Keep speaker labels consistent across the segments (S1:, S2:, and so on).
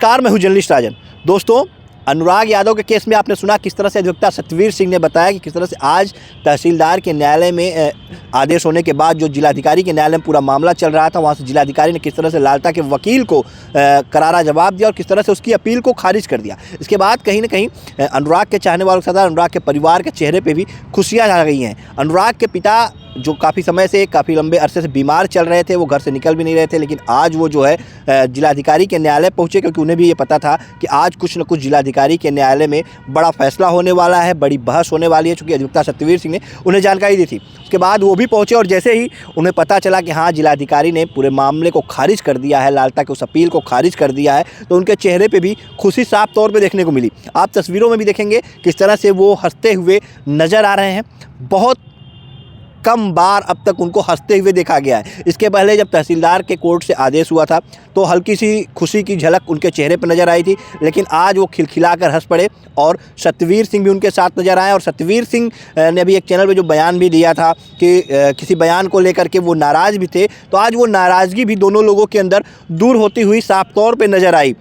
S1: नमस्कार, मैं हूं जर्नलिस्ट राजन। दोस्तों, अनुराग यादव के केस में आपने सुना किस तरह से अधिवक्ता सतवीर सिंह ने बताया कि किस तरह से आज तहसीलदार के न्यायालय में आदेश होने के बाद जो जिलाधिकारी के न्यायालय में पूरा मामला चल रहा था, वहां से जिलाधिकारी ने किस तरह से लालता के वकील को करारा जवाब दिया और किस तरह से उसकी अपील को खारिज कर दिया। इसके बाद कहीं ना कहीं अनुराग के चाहने वालों के साथ अनुराग के परिवार के चेहरे पर भी खुशियाँ आ गई हैं। अनुराग के पिता जो काफ़ी लंबे अरसे से बीमार चल रहे थे, वो घर से निकल भी नहीं रहे थे, लेकिन आज वो जो है जिलाधिकारी के न्यायालय पहुंचे, क्योंकि उन्हें भी ये पता था कि आज कुछ न कुछ जिलाधिकारी के न्यायालय में बड़ा फैसला होने वाला है, बड़ी बहस होने वाली है, चूँकि अधिवक्ता सतवीर सिंह ने उन्हें जानकारी दी थी। उसके बाद वो भी पहुँचे और जैसे ही उन्हें पता चला कि हाँ, जिलाधिकारी ने पूरे मामले को खारिज कर दिया है, लालता की उस अपील को खारिज कर दिया है, तो उनके चेहरे पर भी खुशी साफ तौर पर देखने को मिली। आप तस्वीरों में भी देखेंगे किस तरह से वो हंसते हुए नज़र आ रहे हैं। बहुत कम बार अब तक उनको हंसते हुए देखा गया है। इसके पहले जब तहसीलदार के कोर्ट से आदेश हुआ था तो हल्की सी खुशी की झलक उनके चेहरे पर नज़र आई थी, लेकिन आज वो खिलखिलाकर हंस पड़े और सतवीर सिंह भी उनके साथ नज़र आए। और सतवीर सिंह ने अभी एक चैनल पे जो बयान भी दिया था कि किसी बयान को लेकर के वो नाराज़ भी थे, तो आज वो नाराज़गी भी दोनों लोगों के अंदर दूर होती हुई साफ तौर पर नज़र आई।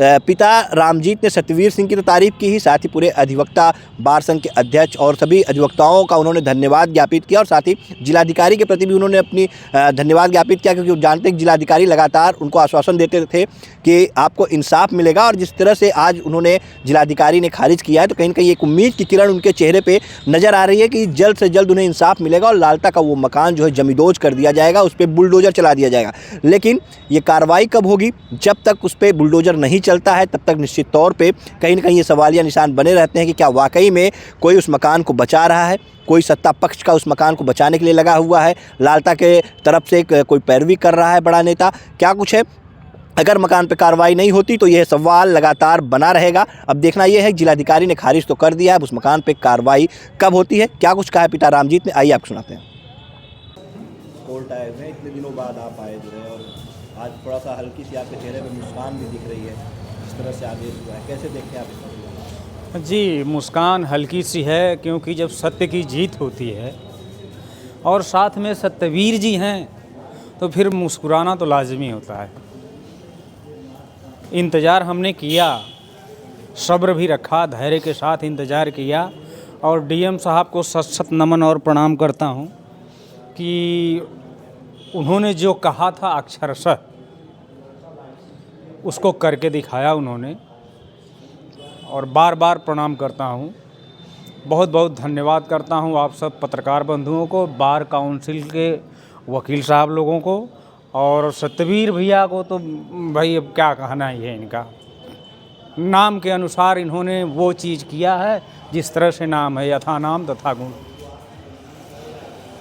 S1: पिता रामजीत ने सतवीर सिंह की तो तारीफ़ की ही, साथ ही पूरे अधिवक्ता बार संघ के अध्यक्ष और सभी अधिवक्ताओं का उन्होंने धन्यवाद ज्ञापित किया और साथ ही जिलाधिकारी के प्रति भी उन्होंने अपनी धन्यवाद ज्ञापित किया, क्योंकि वो जानते हैं कि जिलाधिकारी लगातार उनको आश्वासन देते थे कि आपको इंसाफ मिलेगा। और जिस तरह से आज उन्होंने जिलाधिकारी ने खारिज किया है, तो कहीं ना कहीं एक उम्मीद की किरण उनके चेहरे पर नज़र आ रही है कि जल्द से जल्द उन्हें इंसाफ मिलेगा और लालता का वो मकान जो है जमींदोज कर दिया जाएगा, उस पर बुलडोज़र चला दिया जाएगा। लेकिन ये कार्रवाई कब होगी? जब तक उस पर बुलडोज़र नहीं चलता है तब तक निश्चित तौर पे कहीं ना कहीं ये सवालिया निशान बने रहते हैं कि क्या वाकई में कोई उस मकान को बचा रहा है, कोई सत्ता पक्ष का उस मकान को बचाने के लिए लगा हुआ है, लालता के तरफ से कोई पैरवी कर रहा है बड़ा नेता, क्या कुछ है। अगर मकान पे कार्रवाई नहीं होती तो यह सवाल लगातार बना रहेगा। अब देखना यह है, जिलाधिकारी ने खारिज तो कर दिया है, अब उस मकान पे कार्रवाई कब होती है, क्या कुछ कहा है पिता रामजीत ने, आइए आपको सुनाते हैं। कोर्ट आए हुए इतने दिनों बाद आप आए जो है, और आज थोड़ा सा हल्की सी आपके चेहरे पे मुस्कान भी दिख रही है, इस तरह से आदेश हुआ है, कैसे देखते हैं आप इसको?
S2: जी, मुस्कान हल्की सी है, क्योंकि जब सत्य की जीत होती है और साथ में सत्यवीर जी हैं तो फिर मुस्कुराना तो लाजमी होता है। इंतज़ार हमने किया, सब्र भी रखा, धैर्य के साथ इंतज़ार किया और डीएम साहब को सत सत नमन और प्रणाम करता हूँ कि उन्होंने जो कहा था अक्षरशः उसको करके दिखाया उन्होंने, और बार बार प्रणाम करता हूँ। बहुत बहुत धन्यवाद करता हूँ आप सब पत्रकार बंधुओं को, बार काउंसिल के वकील साहब लोगों को, और सतवीर भैया को तो भाई अब क्या कहना ही है, इनका नाम के अनुसार इन्होंने वो चीज़ किया है जिस तरह से नाम है, यथा नाम तथा गुण।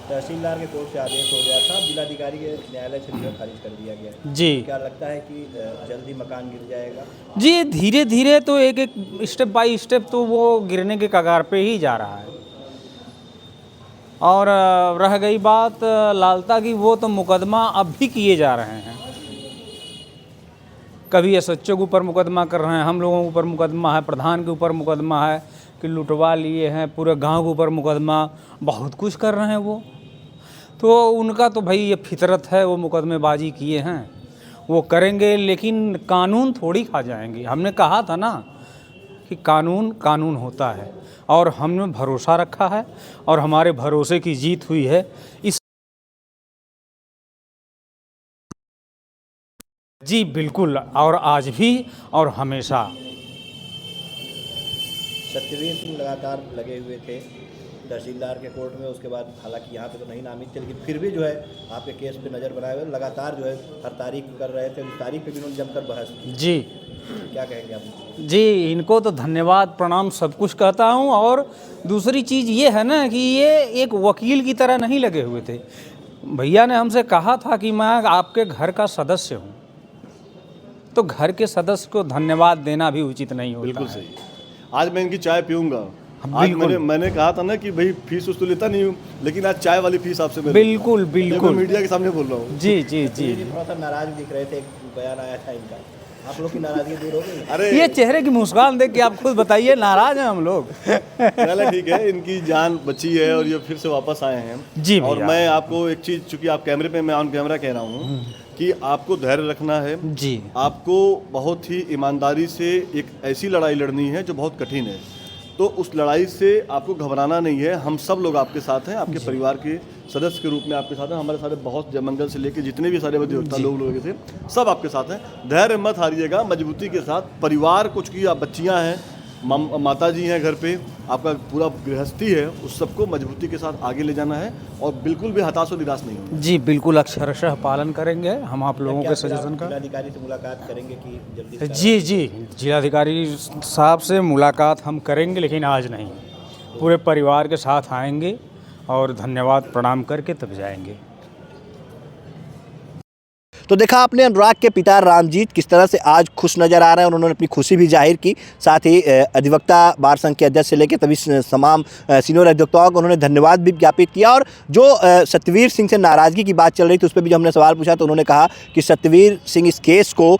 S1: तहसीलदार के कोर्ट से आदेश हो गया था, जिलाधिकारी के न्यायालय से जो खारिज कर दिया गया
S2: जी,
S1: क्या लगता है कि जल्दी मकान गिर जाएगा?
S2: जी, धीरे धीरे तो एक एक स्टेप बाय स्टेप तो वो गिरने के कगार पे ही जा रहा है। और रह गई बात लालता की, वो तो मुकदमा अब भी किए जा रहे हैं। कभी एसएचओ के ऊपर मुकदमा कर रहे हैं, हम लोगों के ऊपर मुकदमा है, प्रधान के ऊपर मुकदमा है कि लुटवा लिए हैं, पूरे गांव के ऊपर मुकदमा, बहुत कुछ कर रहे हैं वो। तो उनका तो भाई ये फितरत है, वो मुकदमेबाजी किए हैं, वो करेंगे, लेकिन कानून थोड़ी खा जाएंगे। हमने कहा था ना कि कानून कानून होता है, और हमने भरोसा रखा है और हमारे भरोसे की जीत हुई है। इस जी बिल्कुल, और आज भी और हमेशा।
S1: सत्यवीर सिंह लगातार लगे हुए थे तहसीलदार के कोर्ट में, उसके बाद हालांकि यहाँ पे तो नहीं नामित थे, लेकिन फिर भी जो है आपके केस पे नज़र बनाए हुए लगातार जो है हर तारीख कर रहे थे, उस तारीख पे भी उन्होंने जमकर बहस की।
S2: जी,
S1: क्या कहेंगे आप?
S2: जी, इनको तो धन्यवाद प्रणाम सब कुछ कहता हूँ। और दूसरी चीज़ ये है ना कि ये एक वकील की तरह नहीं लगे हुए थे। भैया ने हमसे कहा था कि मैं आपके घर का सदस्य हूँ, तो घर के सदस्य को धन्यवाद देना भी उचित नहीं होता।
S3: बिल्कुल सही। आज मैं इनकी चाय पीऊँगा। आज
S2: बिल्कुल।
S3: मैंने कहा था ना कि भाई फीस उस तो लेता नहीं हूँ, लेकिन आज चाय वाली फीस आपसे मैं
S2: बिल्कुल
S3: मैं
S2: बिल्कुल,
S3: मीडिया के सामने बोल रहा हूँ।
S2: जी जी जी।
S1: थोड़ा सा नाराज दिख रहे थे, एक बयान आया था इनका, आप लोग की नाराजगी दूर हो गई?
S3: अरे
S2: ये चेहरे की मुस्कान देख के आप खुद बताइए, नाराज हैं हम लोग?
S3: चलो ठीक है, इनकी जान बची है और ये फिर से वापस आए हैं।
S2: जी
S3: और
S2: भैया।
S3: मैं आपको एक चीज़, चूंकि आप कैमरे पे, मैं ऑन कैमरा कह रहा हूँ, कि आपको धैर्य रखना है,
S2: जी
S3: आपको बहुत ही ईमानदारी से एक ऐसी लड़ाई लड़नी है जो बहुत कठिन है। तो उस लड़ाई से आपको घबराना नहीं है। हम सब लोग आपके साथ हैं, आपके परिवार के सदस्य के रूप में आपके साथ हैं। हमारे सारे बहुत जयमंगल से लेकर जितने भी सारे अधिवक्ता लोग थे, सब आपके साथ हैं। धैर्य मत हारिएगा, मजबूती के साथ। परिवार कुछ की आप बच्चियाँ हैं, माता जी हैं घर पे, आपका पूरा गृहस्थी है, उस सबको मजबूती के साथ आगे ले जाना है और बिल्कुल भी हताश और निराश नहीं होना।
S2: जी बिल्कुल अक्षरशः पालन करेंगे हम आप लोगों के सजेशन का।
S1: जिलाधिकारी से मुलाकात करेंगे कि जल्दी
S2: जी जी जिलाधिकारी साहब से मुलाकात हम करेंगे, लेकिन आज नहीं, पूरे परिवार के साथ आएंगे और धन्यवाद प्रणाम करके तब जाएंगे।
S1: तो देखा आपने अनुराग के पिता रामजीत किस तरह से आज खुश नज़र आ रहे हैं और उन्होंने अपनी खुशी भी जाहिर की। साथ ही अधिवक्ता बार संघ के अध्यक्ष से लेकर तभी तमाम सीनियर अधिवक्ताओं को उन्होंने धन्यवाद भी ज्ञापित किया। और जो सत्यवीर सिंह से नाराज़गी की बात चल रही थी उस पर भी जो हमने सवाल पूछा तो उन्होंने कहा कि सत्यवीर सिंह इस केस को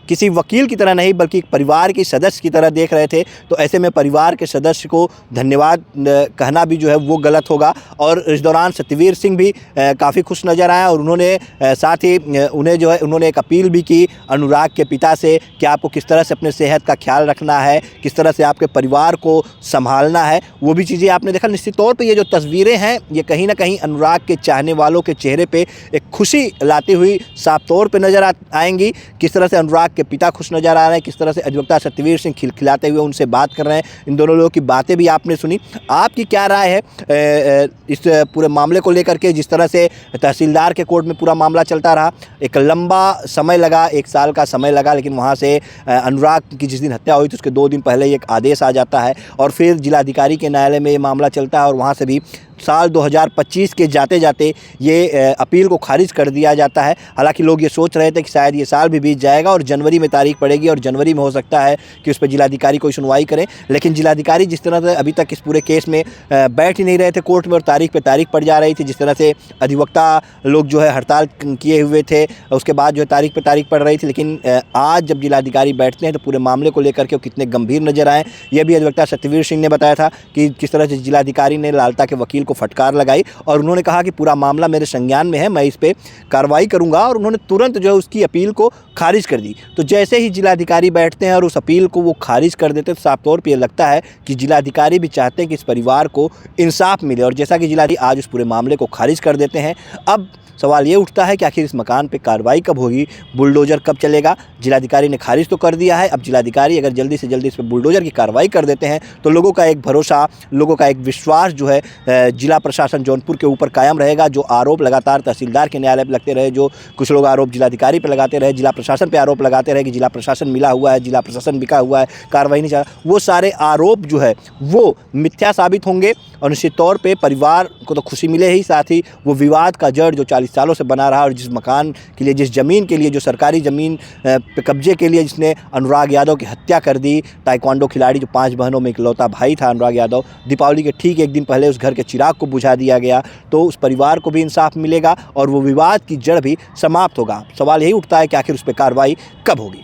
S1: किसी वकील की तरह नहीं बल्कि एक परिवार के सदस्य की तरह देख रहे थे। तो ऐसे में परिवार के सदस्य को धन्यवाद कहना भी जो है वो गलत होगा। और इस दौरान सत्यवीर सिंह भी काफ़ी खुश नज़र आए और उन्होंने साथ ही उन्हें जो है उन्होंने एक अपील भी की अनुराग के पिता से कि आपको किस तरह से अपने सेहत का ख्याल रखना है, किस तरह से आपके परिवार को संभालना है। वो भी चीज़ें आपने देखा। निश्चित तौर पर ये जो तस्वीरें हैं ये कहीं ना कहीं अनुराग के चाहने वालों के चेहरे पर एक खुशी लाती हुई साफ तौर पर नज़र आएंगी। किस तरह से अनुराग के पिता खुश नजर आ रहे हैं, किस तरह से अधिवक्ता सत्यवीर सिंह खिलखिलाते हुए उनसे बात कर रहे हैं। इन दोनों लोगों की बातें भी आपने सुनी। आपकी क्या राय है इस पूरे मामले को लेकर के? जिस तरह से तहसीलदार के कोर्ट में पूरा मामला चलता रहा, एक लंबा समय लगा, 1 साल का समय लगा, लेकिन वहाँ से अनुराग की जिस दिन हत्या हुई थी उसके 2 दिन पहले एक आदेश आ जाता है और फिर जिलाधिकारी के न्यायालय में ये मामला चलता है और वहाँ से भी साल 2025 के जाते जाते ये अपील को खारिज कर दिया जाता है। हालांकि लोग ये सोच रहे थे कि शायद ये साल भी बीत जाएगा और जनवरी में तारीख पड़ेगी और जनवरी में हो सकता है कि उस पर जिलाधिकारी कोई सुनवाई करें। लेकिन जिलाधिकारी जिस तरह से अभी तक इस पूरे केस में बैठ ही नहीं रहे थे कोर्ट में और तारीख पे तारीख पड़ जा रही थी। जिस तरह से अधिवक्ता लोग जो है हड़ताल किए हुए थे, उसके बाद जो है तारीख पे तारीख पड़ रही थी। लेकिन आज जब जिलाधिकारी बैठते हैं तो पूरे मामले को लेकर के वो कितने गंभीर नजर आए, यह भी अधिवक्ता सत्यवीर सिंह ने बताया था कि किस तरह से जिलाधिकारी ने लालता के वकील को फटकार लगाई और उन्होंने कहा कि पूरा मामला मेरे संज्ञान में है, मैं इस पे कार्रवाई करूंगा। और उन्होंने तुरंत जो है उसकी अपील को खारिज कर दी। तो जैसे ही जिलाधिकारी बैठते हैं और उस अपील को वो खारिज कर देते हैं तो साफ तौर पे ये लगता है कि जिलाधिकारी भी चाहते हैं कि इस परिवार को इंसाफ मिले। और जैसा कि जिलाधिकारी आज उस पूरे मामले को खारिज कर देते हैं, अब सवाल ये उठता है कि आखिर इस मकान पे कार्रवाई कब होगी, बुलडोजर कब चलेगा। जिलाधिकारी ने खारिज तो कर दिया है, अब जिलाधिकारी अगर जल्दी से जल्दी इस पर बुलडोजर की कार्रवाई कर देते हैं तो लोगों का एक भरोसा, लोगों का एक विश्वास जो है जिला प्रशासन जौनपुर के ऊपर कायम रहेगा। जो आरोप लगातार तहसीलदार के न्यायालय पर लगते रहे, जो कुछ लोग आरोप जिलाधिकारी पर लगाते रहे, जिला प्रशासन पर आरोप लगाते रहे कि जिला प्रशासन मिला हुआ है, जिला प्रशासन बिका हुआ है, कार्रवाई नहीं चल रहा, वो सारे आरोप जो है वो मिथ्या साबित होंगे। और निश्चित तौर पर परिवार को तो खुशी मिले ही, साथ ही वो विवाद का जड़ जो 40 सालों से बना रहा और जिस मकान के लिए, जिस ज़मीन के लिए, जो सरकारी ज़मीन पे कब्जे के लिए जिसने अनुराग यादव की हत्या कर दी, ताइक्वांडो खिलाड़ी जो 5 बहनों में इकलौता भाई था अनुराग यादव, दीपावली के ठीक 1 दिन पहले उस घर के चिराग को बुझा दिया गया। तो उस परिवार को भी इंसाफ मिलेगा और वो विवाद की जड़ भी समाप्त होगा। सवाल यही उठता है कि आखिर उस पर कार्रवाई कब होगी।